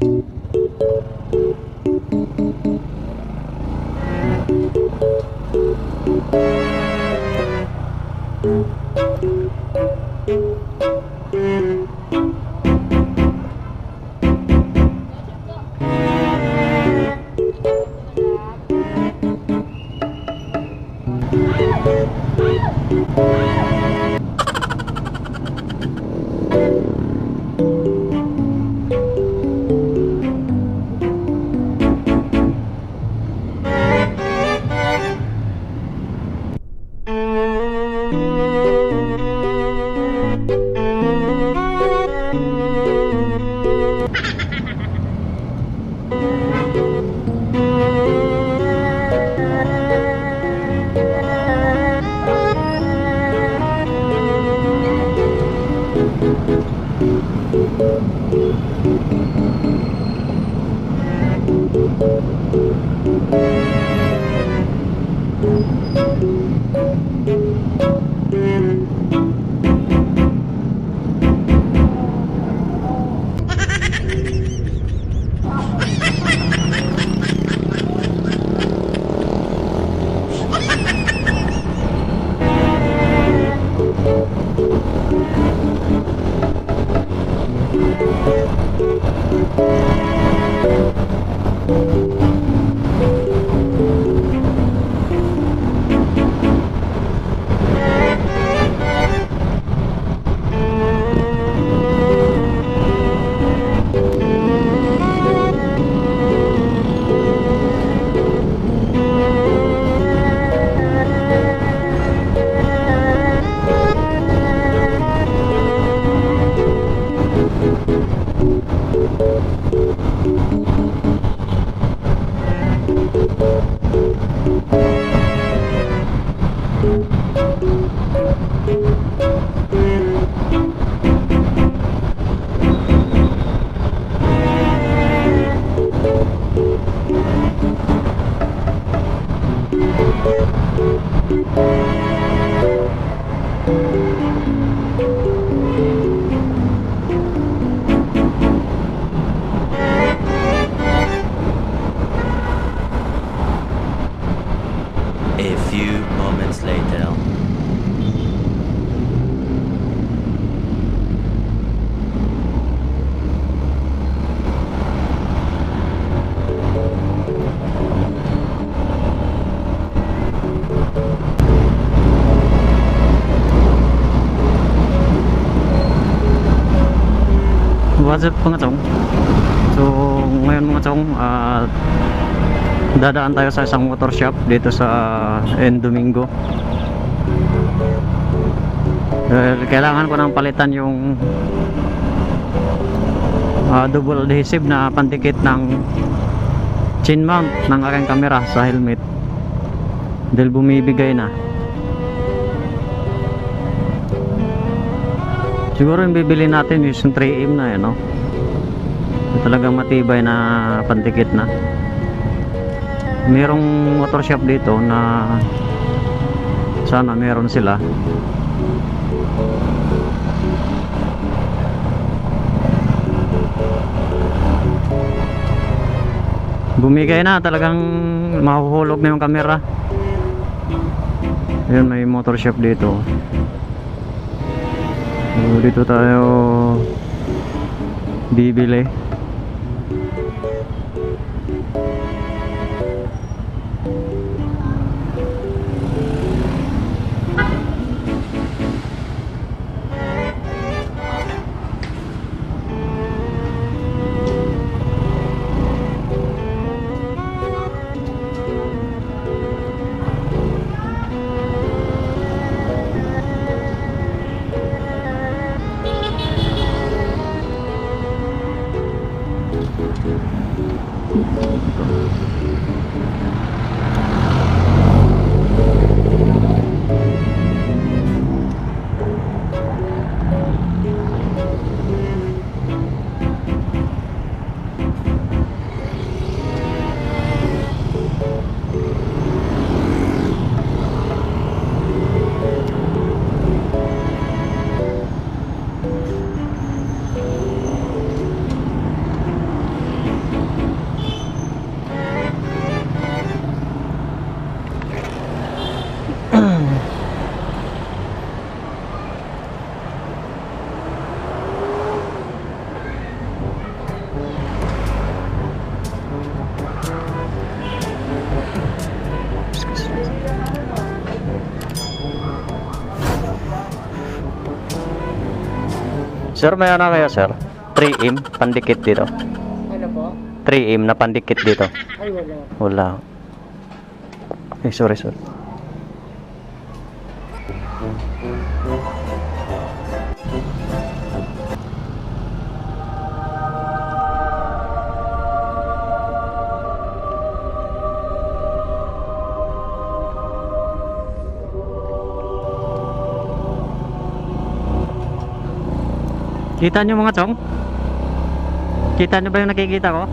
A few moments later. What's up mga chong? So ngayon mga chong, dadaan tayo sa isang motor shop dito sa Domingo. Kailangan ko nang palitan yung double adhesive na pandikit ng chin mount ng aking camera sa helmet dahil bumibigay na. Siguro yung bibili natin is yung 3M na no? Talagang matibay na pandikit na. Merong motor shop dito na sana meron sila. Bumigay na, talagang mahuhulog na yung camera. Ayun, may motor shop dito. So, dito tayo bibili. Sir, may ano kaya sir? 3M pandikit dito. Ano po? 3M na pandikit dito. Ay, wala. Wala. Sorry. Kita nyo mga chong? Kita nyo ba yung nakikita ko?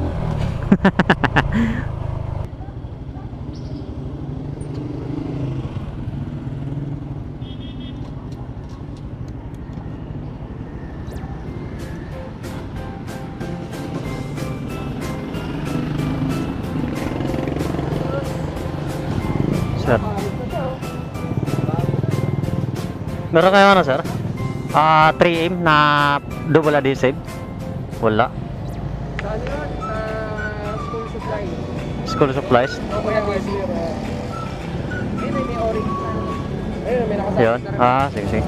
Sir. Meron kayo ano sir? 3M na double adhesive? Wala. Saan yun? Sa school supply. School supplies? O kaya kasi may orange na. Ayun, may nakasakit Yun. na rin. Sige.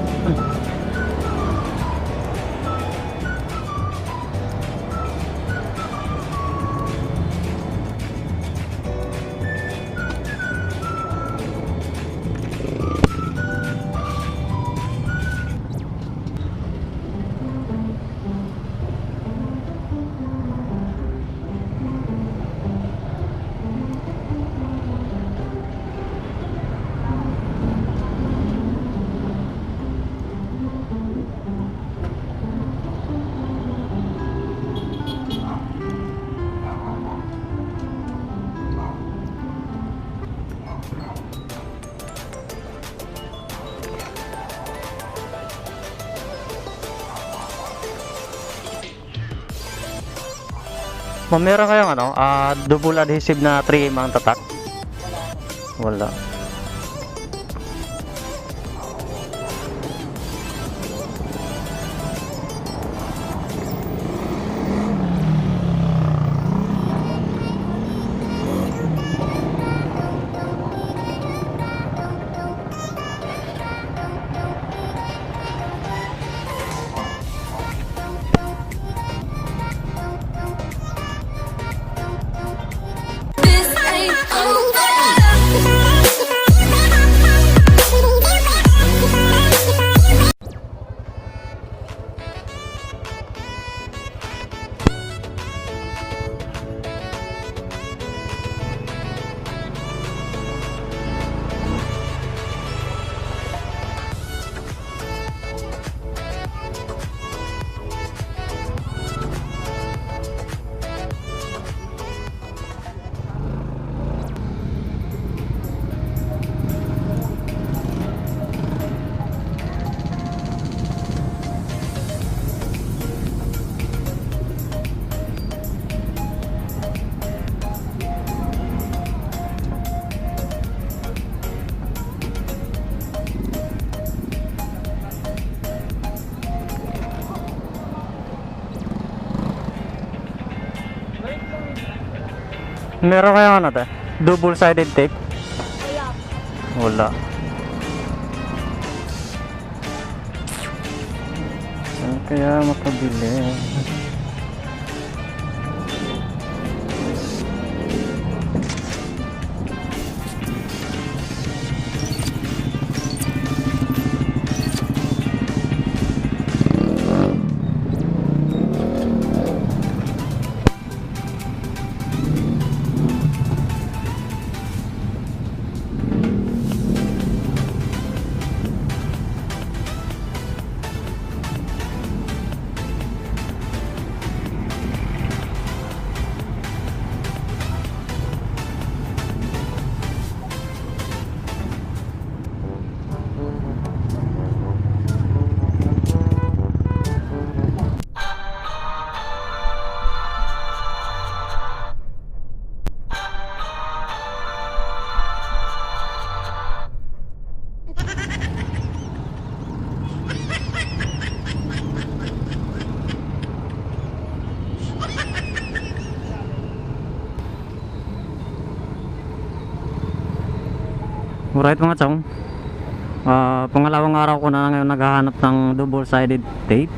Ma'am, meron kayong ano, double adhesive na 3M ang tatak? Wala. This ain't over. Meron kayong ano te? Double sided tape? Wala. Saan kaya makabili? Alright mga chong, pangalawang araw ko na ngayon naghahanap ng double sided tape.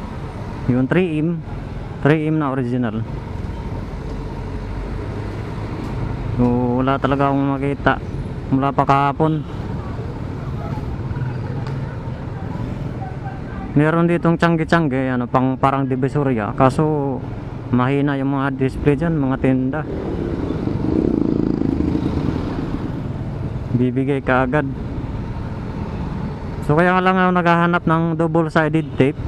Yung 3M na original. So, wala talaga akong makita mula pa kahapon. Meron ditong tiyangge-tiyangge, ano, parang divisoria, kaso mahina yung mga display dyan, mga tinda. Bibigay ka agad. So kaya lang ako naghahanap ng double sided tape,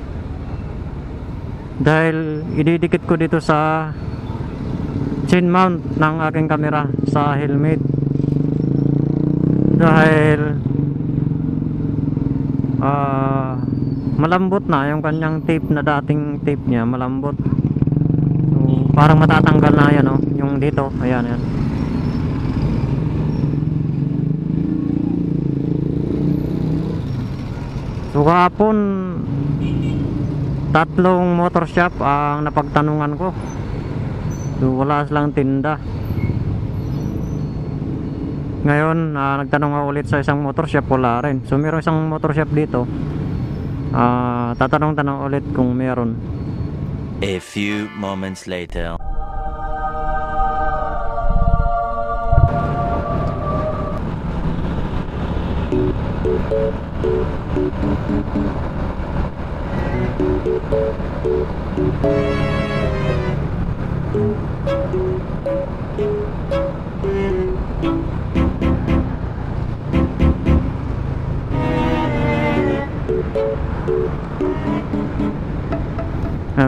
dahil ididikit ko dito sa chain mount ng aking camera sa helmet, dahil malambot na yung kanyang tape, na dating tape niya malambot. So parang matatanggal na yan, oh, yung dito, ayan yan. So kahapon 3 motor shop ang napagtanungan ko. So wala silang tinda. Ngayon nagtanong ako ulit sa isang motor shop, wala rin. So meron isang motor shop dito, tatanong ulit kung meron. A few moments later.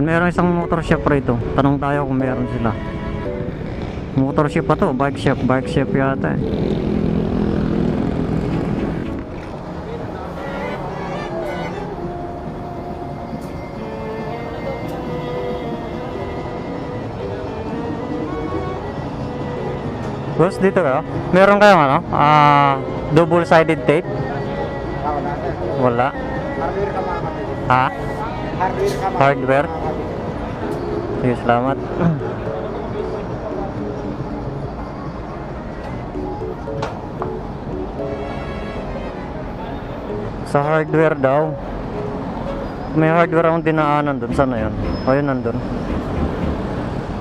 Meron isang motor shop rito. Tanong tayo kung meron sila. Motor shop pa to, bike shop yata eh. Boss, dito kayo? Meron kayong ano? Double sided tape? Wala sir. Wala. Hardware ka mga kapatid. Ha? Hardware ka mga Hardware? Sige, salamat. Sa hardware daw. May hardware akong dinaanan dun. Saan na yun? O yun, nandun.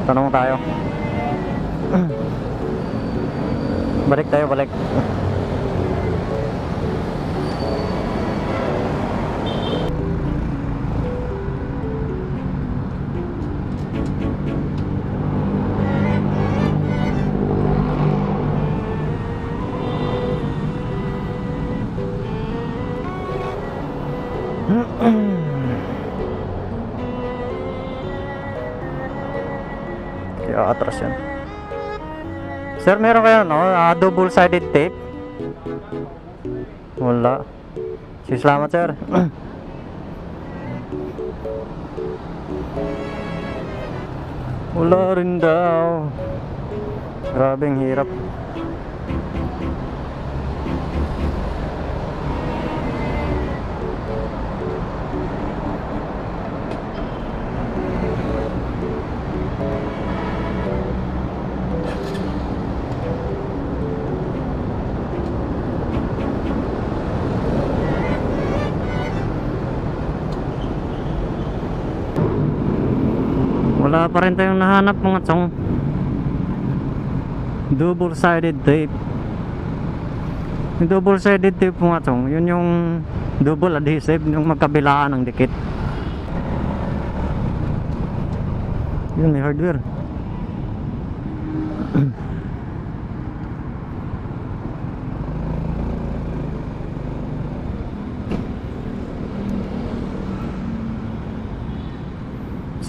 Tanong tayo. Balik tayo, balik. Kaya atras yan. Sir, meron kayo no? Double sided tape? Wala. Sige, salamat sir. Wala rin daw. Grabing hirap. Wala pa rin tayong nahanap mga chong. Double sided tape. Yung double sided tape mga chong, yun yung double adhesive, yung magkabilaan ng dikit. Yun, may hardware.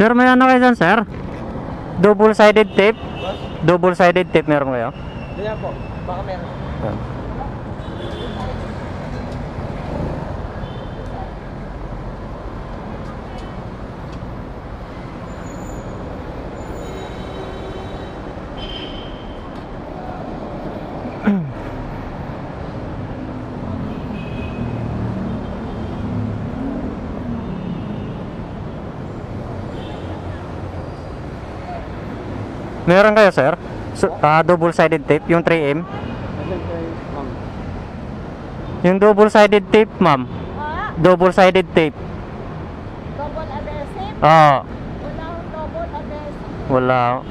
Sir, may ano kayo dyan, sir? Double sided tape? Double sided tape meron kayo? Diyan po. Baka meron. Meron kayo, sir? So, double sided tape, yung 3M? Yung double sided tape, ma'am. Double sided tape. Double adhesive? Oo. Wala akong double adhesive. Wala.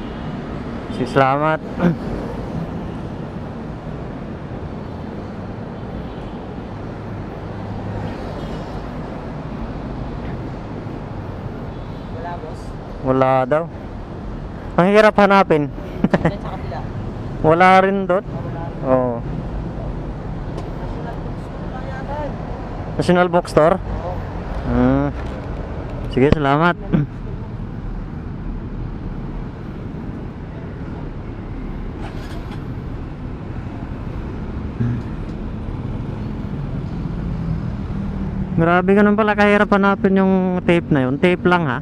Si salamat. Wala, boss. Wala daw. Ang hirap hanapin. Diyan sa kabila. Wala rin doon. Wala. Oo. National bookstore lang yata. National Bookstore? Oo. Sige, salamat. Grabe, ganun pala kahirap hanapin yung tape na yun. Tape lang ha.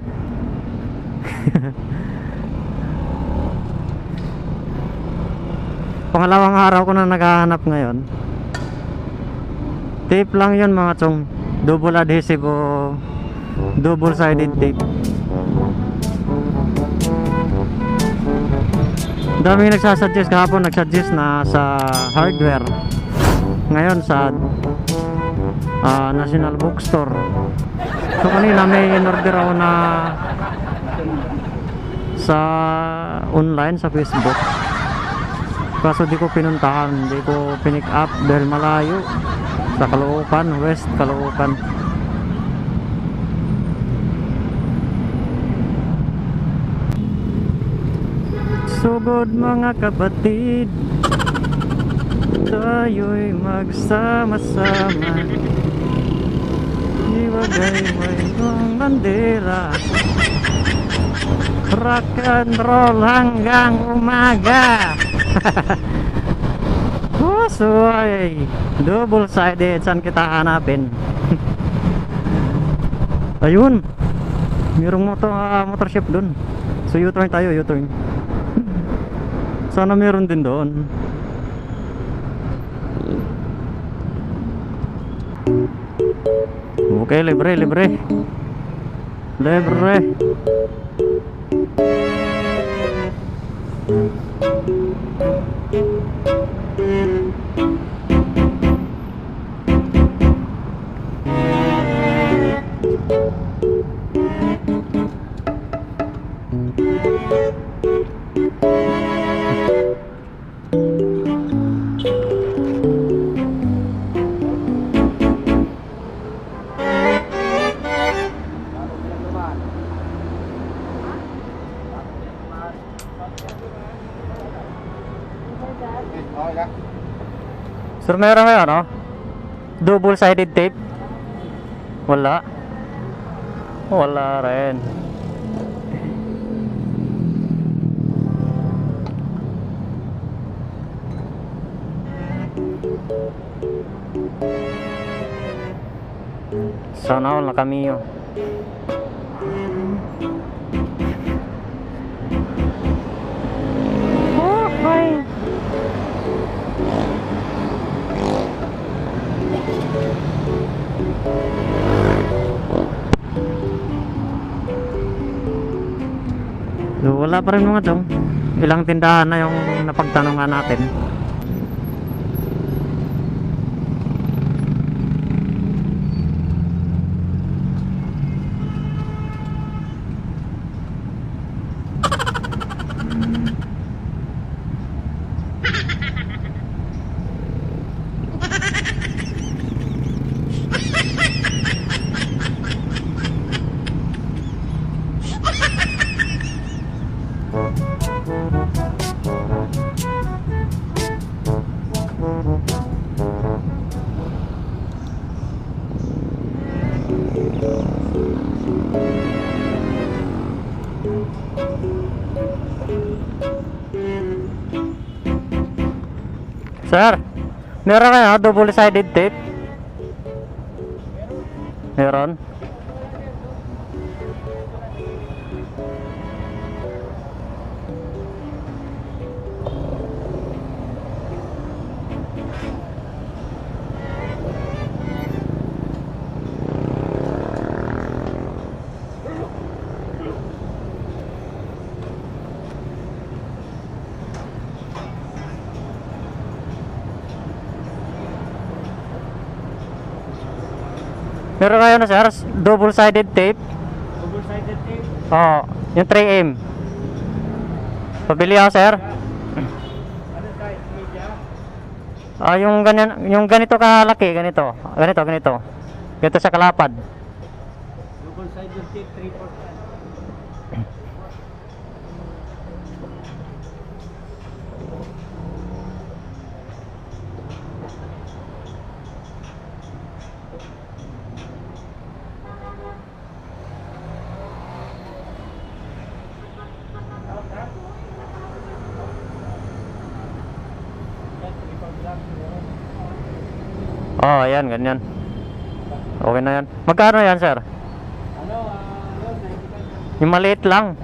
Pangalawang araw ko na naghahanap ngayon. Tape lang yun mga chong. Double adhesive o double sided tape. Daming nagsasuggest kahapon, nagsuggest na sa hardware. Ngayon sa National Bookstore. So kanina may in-order ako na sa online sa Facebook. Kaso di ko pinuntahan, di ko pinick up dahil malayo. Sa Caloocan, West Caloocan. Sugod mga kapatid, tayo'y magsama-sama. Iwagay mo yung bandera. Rock and roll hanggang umaga. Puso ay double sided. Saan kita hanapin? Ayun, mayroong motor shop dun. So U-turn tayo, U-turn. Sana meron din doon. Okay, libre. Sir, meron kayo ano? Double sided tape? Wala. Wala rin. Sana all na kami yun. So, wala pa rin mga chong. Ilang tindahan na yung napagtanungan natin. Sir, meron kayo double sided tape? Meron? Meron kayo na sir, double sided tape? Double sided tape. Oo, yung 3M. Pabili ako, sir. Ano size? Media? Yung ganyan, yung ganito kalaki, ganito. Ganito. Ganito sa kalapad. Double side yung tape, 3/4. Oh, ayan, ganyan. Okay na yan. Magkano yan, sir? Ano, yun, 95. Yung maliit lang.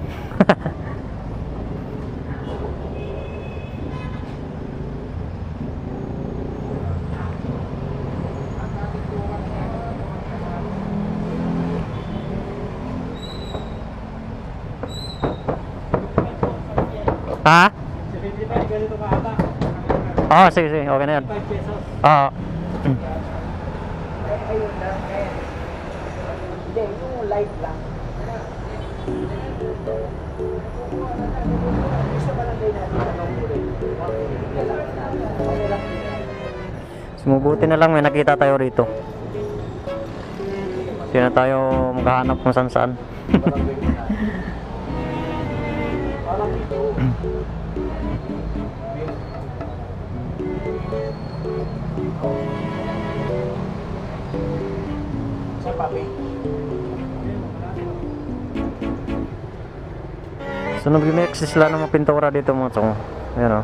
Ha? 75, ganito kahaba. Oh, sige, okay na yan. 5 pesos. Oo. Ayun lang, eh. Hindi, yung light lang. Isa ba lang kayo natin ang kulay? Okay lang. Sumubuti na lang may nakita tayo rito. Hindi na tayo maghahanap kung saan saan. Parang dito. Sa papi. So nag-mix sila ng mga pintura dito mga tsong. Ayan o.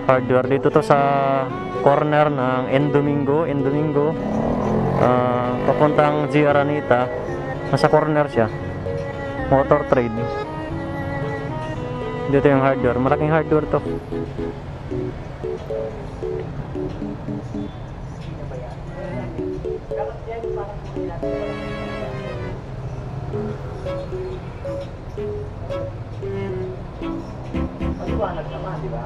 Hardware dito to sa corner ng Endomingo. Papuntang G. Aranita. Nasa corner siya. Motor trade. Dito yung hardware. Malaking hardware to. Maliwanag naman, di ba?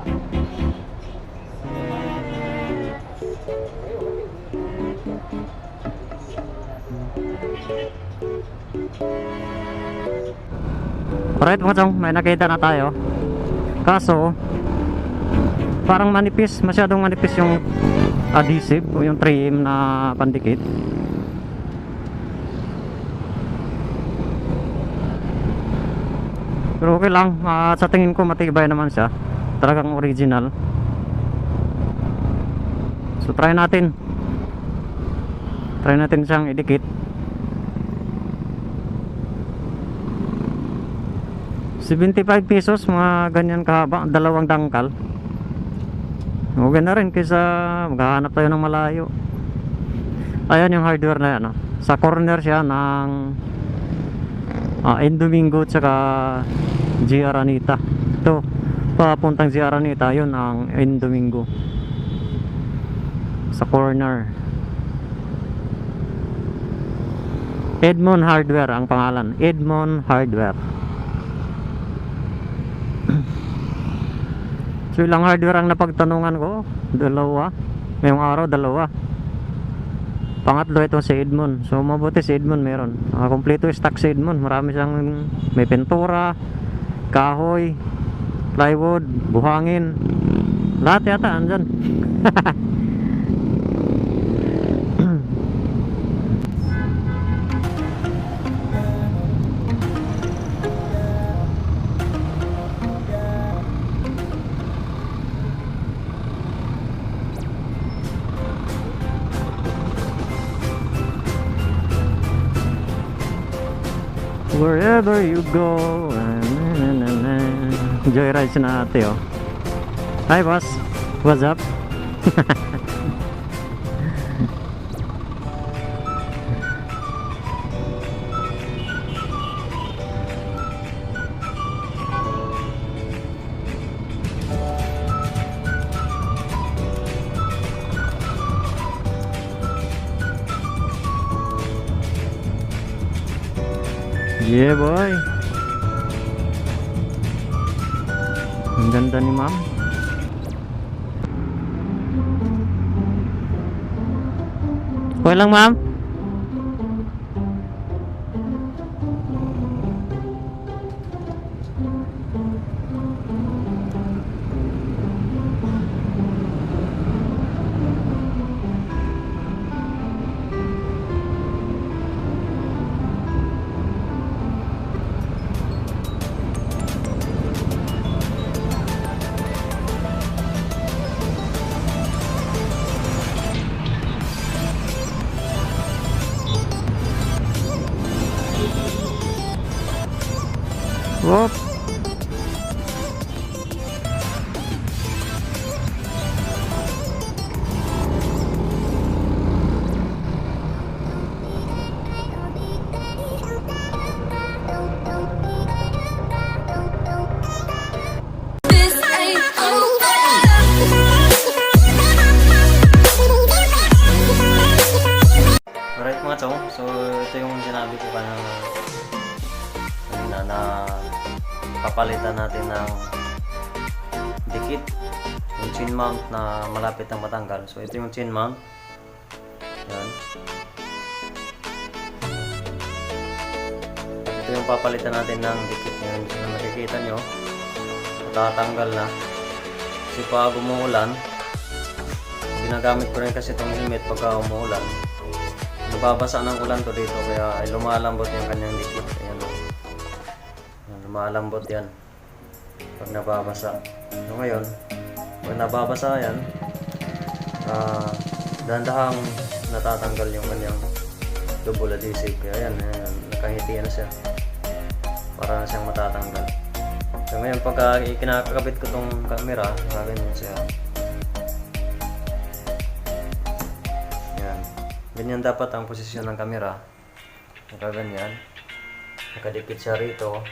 Alright mga chong, may nakita na tayo. Kaso parang manipis, masyadong manipis yung adhesive o yung 3M na pandikit. Pero okay lang, sa tingin ko matibay naman siya. Talagang original. So try natin siyang idikit. 75 pesos, mga ganyan kahaba, dalawang dangkal. Okay na rin kaysa maghahanap tayo ng malayo. Ayan yung hardware na yan. Sa corner siya ng Endomingo tsaka G. Aranita. Ito, papuntang G. Aranita, yun ang Endomingo. Sa corner. Edmond Hardware ang pangalan. Edmond Hardware. So ilang hardware ang napagtanungan ko? Dalawa. Ngayong araw, dalawa. Pangatlo itong si Edmond. So mabuti si Edmond meron. Kompleto stock si Edmond. Marami siyang may pintura, kahoy, plywood, buhangin. Lahat yata andyan. Wherever you go. Joyride si na ate, oh. Hi boss, what's up? Yeah boy. Ang ganda ni ma'am. Okay lang ma'am. Whoop. This ain't over. Alright mga chong, so ito yung sinabi ko kanina na papalitan natin ng dikit, yung chin mount na malapit na matanggal. So ito yung chin mount. Yan. Ito yung papalitan natin ng dikit. Yan, so nakikita nyo, natatanggal na. Kasi pag umuulan, ginagamit ko rin kasi itong helmet pagka umuulan. Nababasa ng ulan to dito kaya ay lumalambot yung kanyang dikit. Ayan, o. Ayan, lumalambot yan pag nababasa. So ngayon, pag nababasa yan, dahan-dahang natatanggal yung kanyang double adhesive. Kaya ayan, nakangiti na siya para na siyang matatanggal. So ngayon, pagka kinakakabit ko tong camera, ganyan siya. Ganyan dapat ang posisyon ng camera. Nakaganyan. Nakadikit siya rito.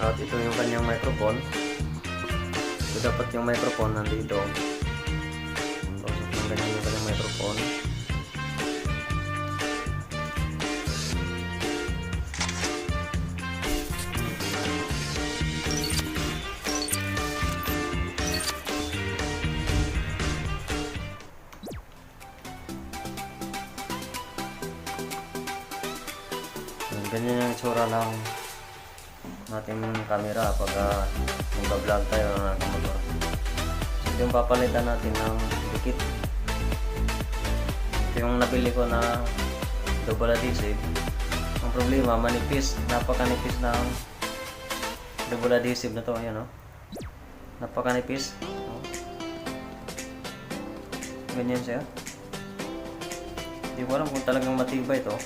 At ito yung kanyang microphone. So dapat yung microphone nandito. Pasok ng ganyan yung kanyang microphone. Ganyan yung itsura ng ating camera pag mag-vlog tayo ng nakamotor. So ito yung papalitan natin ng dikit. Ito yung nabili ko na double adhesive. Ang problema, manipis, napakanipis ng double adhesive na to. Ayan, oh. Napakanipis. Ganyan siya. Hindi ko alam kung talagang matibay ito.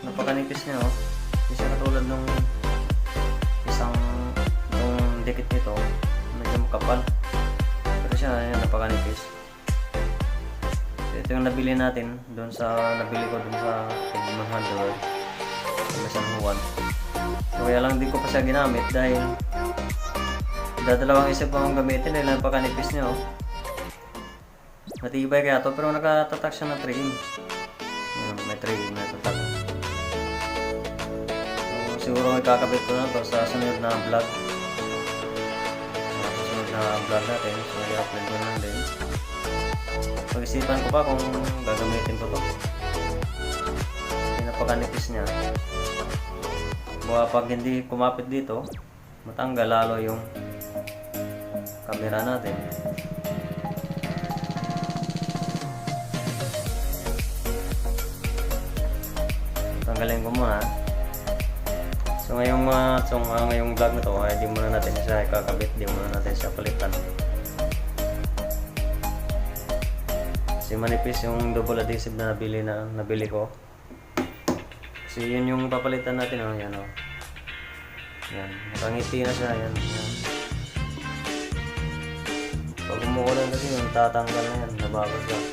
Napakanipis niya, oh. Hindi siya katulad nung dikit nito, medyo makapal. Pero siya, ayan, napakanipis. So, ito yung nabili natin doon sa, nabili ko doon sa Edmond Hardware sa San Juan. So kaya lang di ko pa siya ginamit dahil dadalawang isip akong gamitin dahil napakanipis niya, oh. Matibay kaya to, pero nakatatak siya na 3-in. May 3-in na tatak. Siguro ikakabit ko na to sa sunod na vlog. Sa sunod na vlog natin. So i-upload ko na din. Pag-isipan ko pa kung gagamitin ko to. Napakanipis niya. Pag hindi kumapit dito, matanggal lalo yung camera natin. Tanggalin ko muna. So ngayong ngayong vlog na to ay di muna natin siya ikakabit, di muna natin siya palitan. Kasi manipis yung double adhesive na nabili ko. Kasi yun yung papalitan natin, oh, yan, oh. Yan, nakangiti na siya, yan, yan. Pag umuulan kasi yun, tatanggal na yan, nababas lang.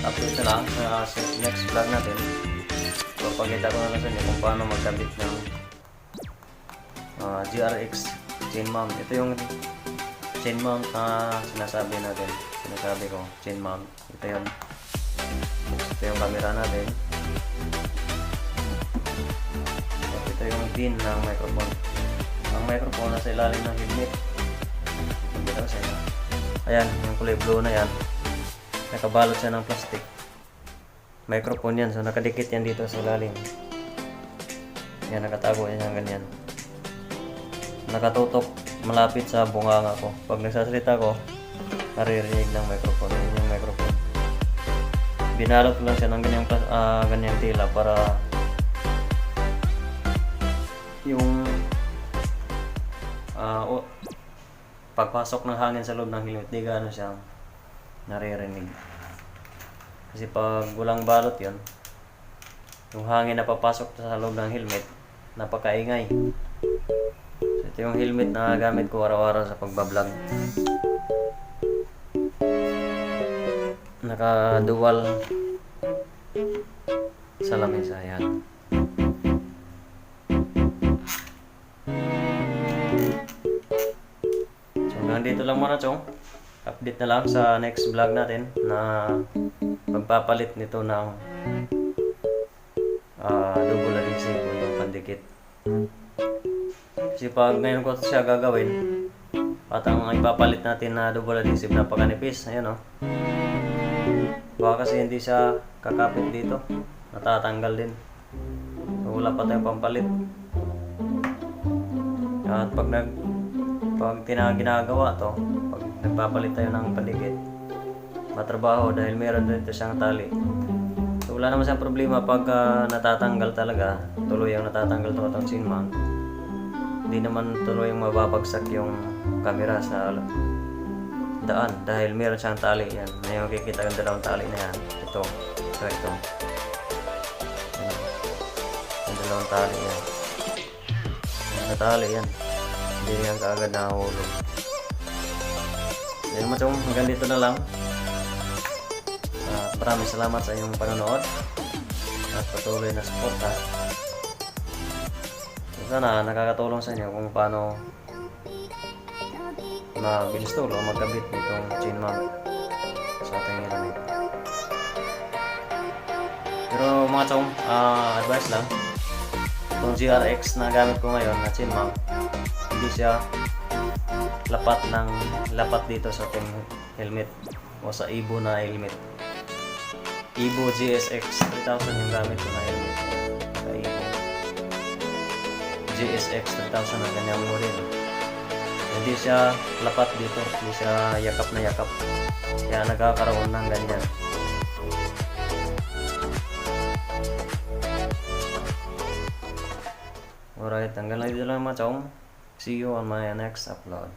Update na lang sa next vlog natin. So pagkita ko na lang sa inyo kung paano magkabit ng GRX chain mount. Ito yung chain mount na sinasabi natin. Sinasabi ko, chain mount. Ito yun. Ito yung camera natin. So, ito yung pin ng microphone. Ang microphone nasa ilalim ng helmet. Ito sa inyo. Ayan, yung kulay blue na yan. Nakabalot siya ng plastic. Microphone yan. So nakadikit yan dito sa ilalim. Yan, nakatago yan ng ganyan. Nakatutok malapit sa bunganga ko. Pag nagsasalita ko, naririnig ng microphone. Yan yung microphone. Binalot ko lang siya ng ganyang tela para yung pagpasok ng hangin sa loob ng helmet, di gaano siya naririnig. Kasi pag walang balot yon, yung hangin na papasok sa loob ng helmet, napakaingay. So, ito yung helmet na gamit ko araw-araw sa pagbablog. Naka-dual salamisa, yan. So hanggang dito lang muna, chong. Update na lang sa next vlog natin na magpapalit nito ng double adhesive o yung pandikit. Kasi pag ngayon ko siya gagawin, at ang ipapalit natin na double adhesive, napakanipis. Ayan, oh. Baka kasi hindi siya kakapit dito, natatanggal din. So, wala pa tayong pampalit. At pag ginagawa to, pag nagpapalit tayo ng pandikit, matrabaho dahil meron dito siyang tali. So, wala naman siyang problema pag natatanggal talaga, tuloy ang natatanggal to itong chin mount. Hindi naman tuloy yung mababagsak yung camera sa daan dahil meron siyang tali. Yan, na yung kikita yung dalawang tali na yan. Ito, ito. Yan. Yung dalawang tali yan. Yung tali yan. Hindi yan kaagad nakahulog. Yan mo, chong, hanggang dito na lang. Maraming salamat sa inyong panonood at patuloy na suporta. Sana nakakatulong sa inyo kung paano mag-install o magkabit nitong chin mount sa ating helmet. Pero mga chong, advice lang, itong GRX na gamit ko ngayon na chin mount, hindi siya lapat dito sa ating helmet o sa Evo na helmet. Evo GSX 3000 yung gamit ko na helmet sa Evo GSX 3000 na ganyang model. Hindi siya lapat dito, hindi siya yakap na yakap, kaya nagkakaroon ng ganyan. Alright, hanggang lang dito lang mga chong. See you on my next upload.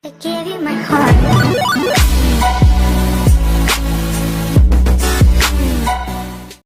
I give you my heart.